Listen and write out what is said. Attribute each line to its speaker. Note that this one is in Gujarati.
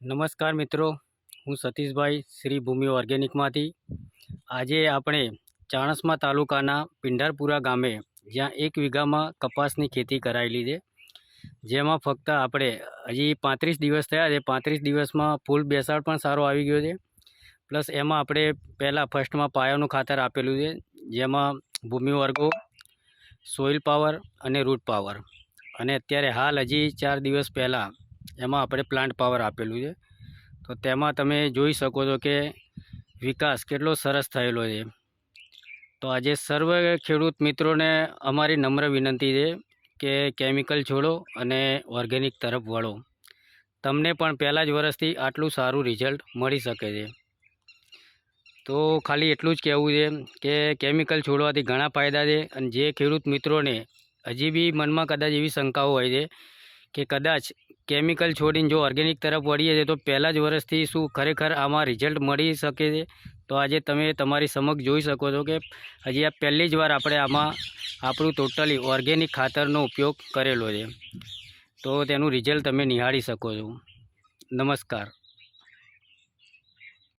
Speaker 1: નમસ્કાર મિત્રો, હું સતીશભાઈ શ્રી ભૂમિ ઓર્ગેનિકમાંથી. આજે આપણે ચાણસ્મા તાલુકાના પિંઢારપુરા ગામે જ્યાં 1 વીઘામાં કપાસની ખેતી કરાયેલી છે, જેમાં ફક્ત આપણે હજી 35 દિવસ થયા છે. 35 દિવસમાં ફૂલ બેસાડ પણ સારો આવી ગયો છે. પ્લસ એમાં આપણે પહેલાં ફર્સ્ટમાં પાયાનું ખાતર આપેલું છે, જેમાં ભૂમિ વર્ગો, સોઇલ પાવર અને રૂટ પાવર, અને અત્યારે હાલ હજી 4 દિવસ પહેલાં એમાં આપણે પ્લાન્ટ પાવર આપેલું છે. તો તેમાં તમે જોઈ શકો છો કે વિકાસ કેટલો સરસ થયેલો છે. તો આજે સર્વ ખેડૂત મિત્રોને અમારી નમ્ર વિનંતી છે કે કેમિકલ છોડો અને ઓર્ગેનિક તરફ વળો. તમને પણ પહેલાં જ વર્ષથી આટલું સારું રિઝલ્ટ મળી શકે છે. તો ખાલી એટલું જ કહેવું છે કે કેમિકલ છોડવાથી ઘણા ફાયદા છે. અને જે ખેડૂત મિત્રોને હજી બી મનમાં કદાચ એવી શંકાઓ હોય છે કે કદાચ કેમિકલ છોડીને જો ઓર્ગેનિક તરફ વળીએ છીએ તો પહેલાં જ વર્ષથી શું ખરેખર આમાં રિઝલ્ટ મળી શકે છે? તો આજે તમે તમારી સમક્ષ જોઈ શકો છો કે હજી આ પહેલી જ વાર આપણે આમાં આપણું ટોટલી ઓર્ગેનિક ખાતરનો ઉપયોગ કરેલો છે. તો તેનું રિઝલ્ટ તમે નિહાળી શકો છો. નમસ્કાર.